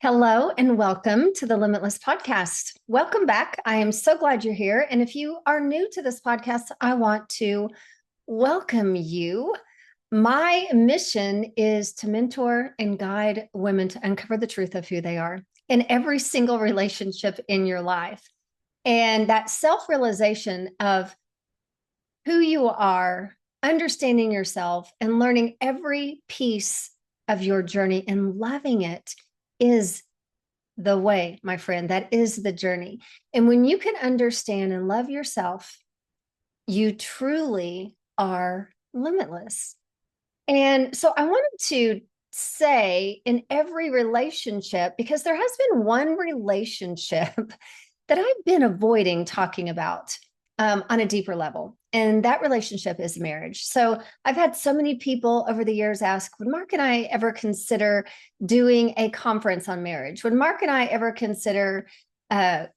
Hello and welcome to the Limitless Podcast. Welcome back. I am so glad you're here. And if you are new to this podcast, I want to welcome you. My mission is to mentor and guide women to uncover the truth of who they are in every single relationship in your life. And that self-realization of who you are, understanding yourself, and learning every piece of your journey and loving it is the way, my friend. That is the journey. And when you can understand and love yourself, you truly are limitless. And so I wanted to say in every relationship, because there has been one relationship that I've been avoiding talking about on a deeper level. And that relationship is marriage. So I've had so many people over the years ask, would Mark and I ever consider doing a conference on marriage? Would Mark and I ever consider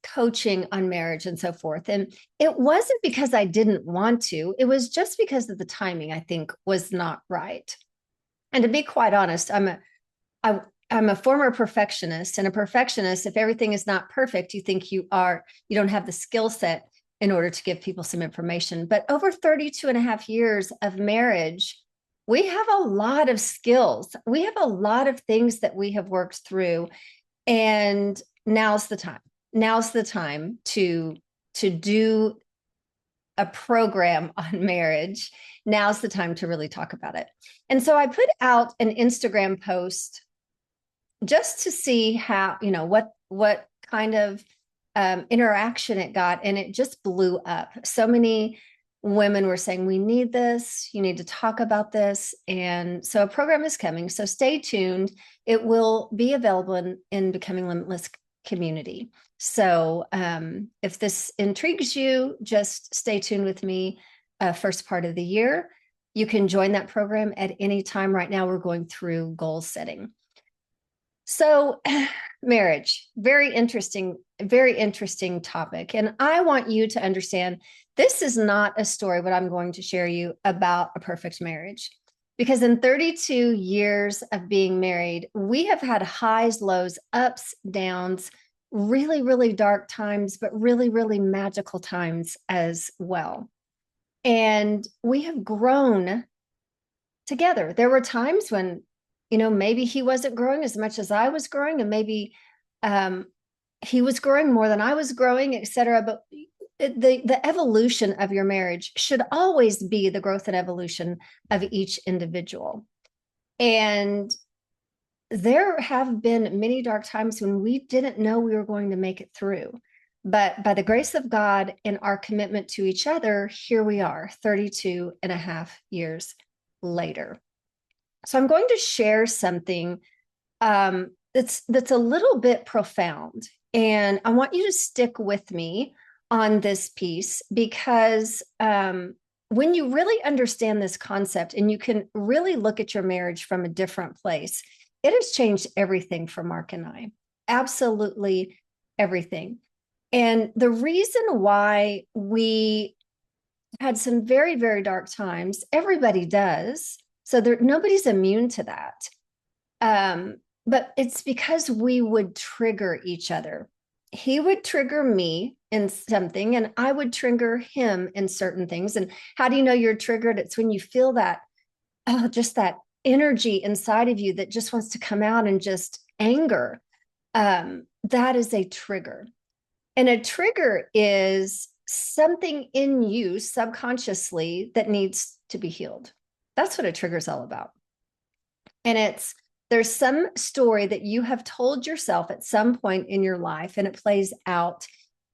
coaching on marriage and so forth? And it wasn't because I didn't want to. It was just because of the timing, I think, was not right. And to be quite honest, I'm a former perfectionist, and a perfectionist, if everything is not perfect, you think you don't have the skill set in order to give people some information. But over 32 and a half years of marriage, we have a lot of skills. We have a lot of things that we have worked through. And now's the time. Now's the time to do a program on marriage. Now's the time to really talk about it. And so I put out an Instagram post just to see how, what kind of interaction it got, and it just blew up. So many women were saying, we need this, you need to talk about this. And so a program is coming. So stay tuned. It will be available in Becoming Limitless community. So if this intrigues you, just stay tuned with me first part of the year. You can join that program at any time. Right now, we're going through goal setting. So marriage, very interesting topic. And I want you to understand this is not a story, what I'm going to share you about a perfect marriage. Because in 32 years of being married, we have had highs, lows, ups, downs, really, really dark times, but really, really magical times as well. And we have grown together. There were times when maybe he wasn't growing as much as I was growing, and maybe he was growing more than I was growing, et cetera. But the evolution of your marriage should always be the growth and evolution of each individual. And there have been many dark times when we didn't know we were going to make it through. But by the grace of God and our commitment to each other, here we are, 32 and a half years later. So I'm going to share something that's a little bit profound. And I want you to stick with me on this piece, because when you really understand this concept and you can really look at your marriage from a different place, it has changed everything for Mark and I. Absolutely everything. And the reason why we had some very, very dark times, everybody does. So nobody's immune to that. But it's because we would trigger each other. He would trigger me in something, and I would trigger him in certain things. And how do you know you're triggered? It's when you feel that, just that energy inside of you that just wants to come out, and just anger. That is a trigger. And a trigger is something in you subconsciously that needs to be healed. That's what a trigger is all about. And there's some story that you have told yourself at some point in your life, and it plays out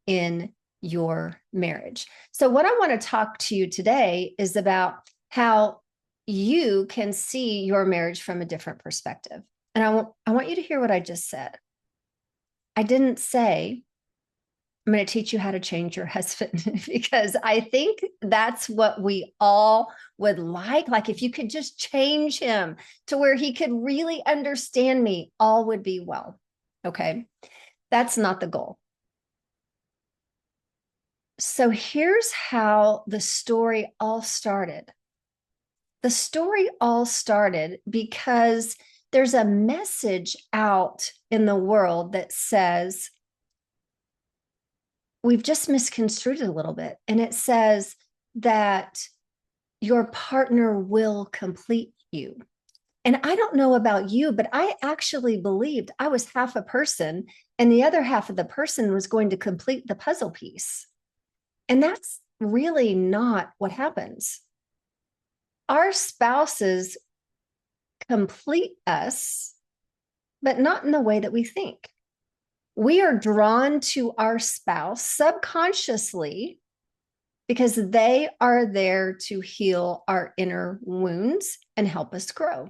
in your marriage. So what I want to talk to you today is about how you can see your marriage from a different perspective. And I want you to hear what I just said. I didn't say, I'm going to teach you how to change your husband, because I think that's what we all would like. Like, if you could just change him to where he could really understand me, all would be well. Okay. That's not the goal. So here's how the story all started. The story all started because there's a message out in the world that says, we've just misconstrued it a little bit. And it says that your partner will complete you. And I don't know about you, but I actually believed I was half a person and the other half of the person was going to complete the puzzle piece. And that's really not what happens. Our spouses complete us, but not in the way that we think. We are drawn to our spouse subconsciously because they are there to heal our inner wounds and help us grow.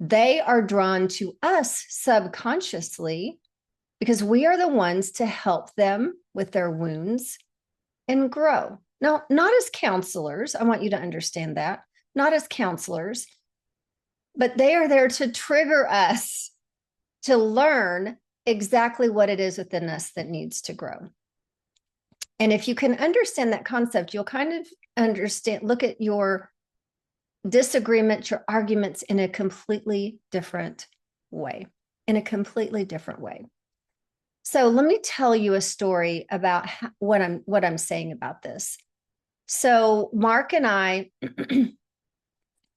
They are drawn to us subconsciously because we are the ones to help them with their wounds and grow. Now, not as counselors. I want you to understand that. Not as counselors, but they are there to trigger us to learn exactly what it is within us that needs to grow. And if you can understand that concept, you'll kind of understand, look at your disagreements, your arguments in a completely different way, So let me tell you a story about what I'm saying about this. So Mark and I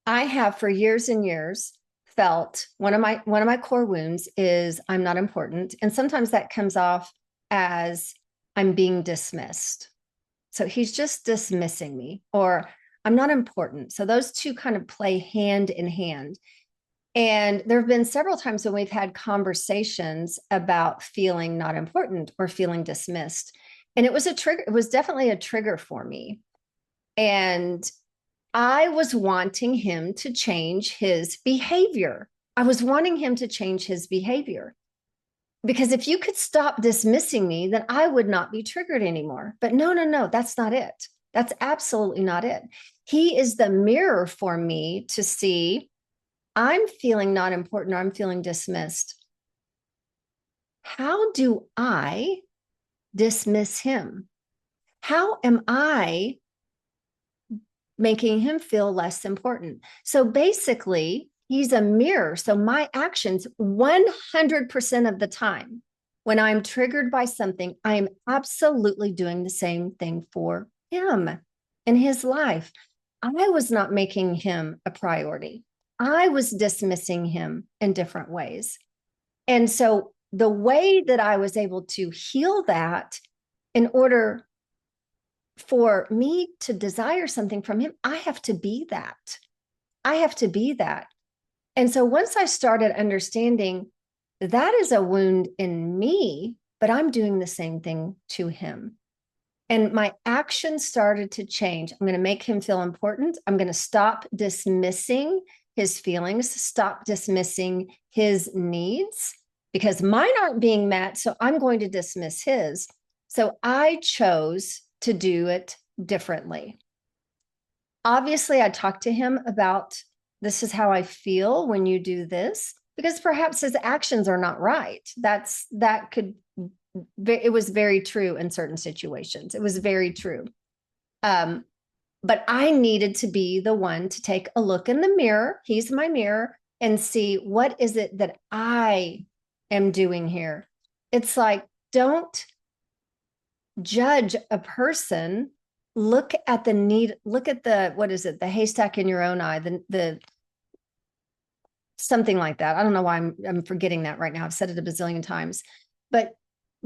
have for years and years felt one of my core wounds is I'm not important. And sometimes that comes off as I'm being dismissed. So he's just dismissing me, or I'm not important. So those two kind of play hand in hand. And there have been several times when we've had conversations about feeling not important or feeling dismissed. And it was a trigger. It was definitely a trigger for me. And I was wanting him to change his behavior. Because if you could stop dismissing me, then I would not be triggered anymore. But no, that's not it. That's absolutely not it. He is the mirror for me to see I'm feeling not important, or I'm feeling dismissed. How do I dismiss him? How am I making him feel less important? So basically, he's a mirror. So my actions 100% of the time, when I'm triggered by something, I am absolutely doing the same thing for him in his life. I was not making him a priority. I was dismissing him in different ways. And so the way that I was able to heal that, in order for me to desire something from him, I have to be that. And so once I started understanding that is a wound in me, but I'm doing the same thing to him. And my actions started to change. I'm going to make him feel important. I'm going to stop dismissing his feelings, stop dismissing his needs, because mine aren't being met. So I'm going to dismiss his. So I chose to do it differently. Obviously, I talked to him about, this is how I feel when you do this, because perhaps his actions are not right. It was very true in certain situations. It was very true. But I needed to be the one to take a look in the mirror. He's my mirror, and see what is it that I am doing here. It's like, don't judge a person. Look at the haystack in your own eye, the something like that. I don't know why I'm forgetting that right now. I've said it a bazillion times, but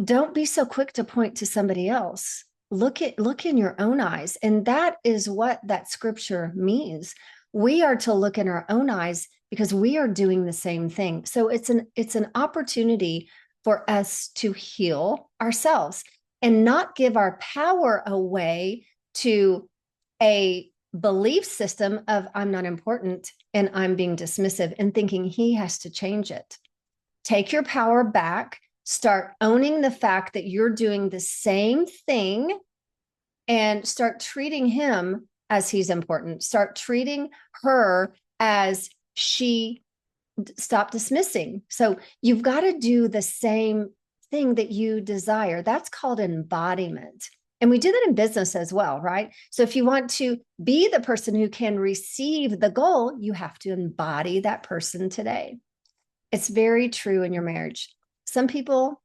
don't be so quick to point to somebody else. Look in your own eyes. And that is what that scripture means. We are to look in our own eyes because we are doing the same thing. So it's an opportunity for us to heal ourselves and not give our power away to a belief system of I'm not important and I'm being dismissive and thinking he has to change it. Take your power back. Start owning the fact that you're doing the same thing, and start treating him as he's important. Start treating her as she stopped dismissing. So you've got to do the same thing that you desire. That's called embodiment. And we do that in business as well, right? So if you want to be the person who can receive the goal, you have to embody that person today. It's very true in your marriage. Some people,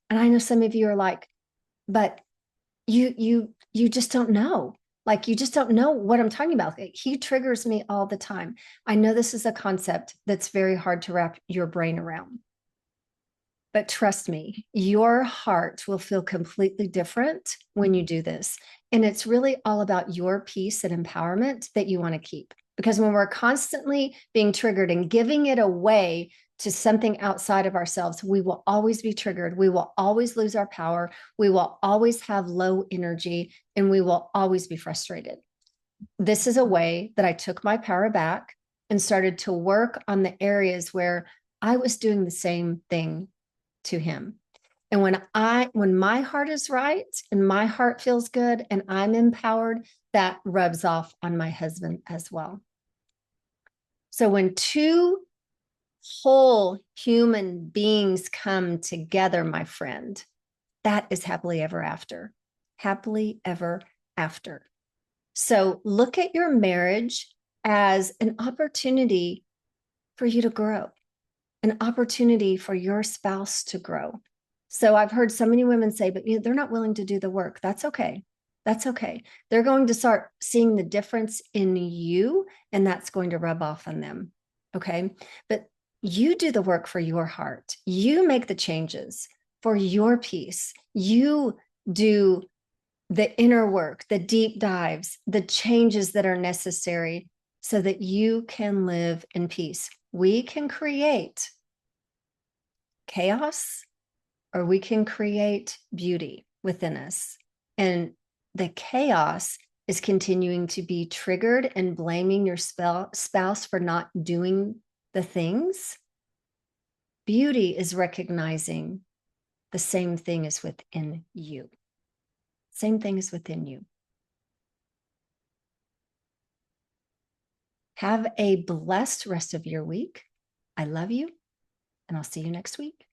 and I know some of you are like, but you just don't know. Like, you just don't know what I'm talking about. He triggers me all the time. I know this is a concept that's very hard to wrap your brain around. But trust me, your heart will feel completely different when you do this. And it's really all about your peace and empowerment that you want to keep. Because when we're constantly being triggered and giving it away to something outside of ourselves, we will always be triggered. We will always lose our power. We will always have low energy, and we will always be frustrated. This is a way that I took my power back and started to work on the areas where I was doing the same thing to him. And when my heart is right and my heart feels good and I'm empowered, that rubs off on my husband as well. So when two whole human beings come together, my friend, that is happily ever after. Happily ever after. So look at your marriage as an opportunity for you to grow, an opportunity for your spouse to grow. So I've heard so many women say, but they're not willing to do the work. That's okay. That's okay. They're going to start seeing the difference in you, and that's going to rub off on them. Okay. But you do the work for your heart. You make the changes for your peace. You do the inner work, the deep dives, the changes that are necessary so that you can live in peace. We can create chaos or we can create beauty within us. And the chaos is continuing to be triggered and blaming your spouse for not doing the things. Beauty is recognizing the same thing is within you. Same thing is within you. Have a blessed rest of your week. I love you, and I'll see you next week.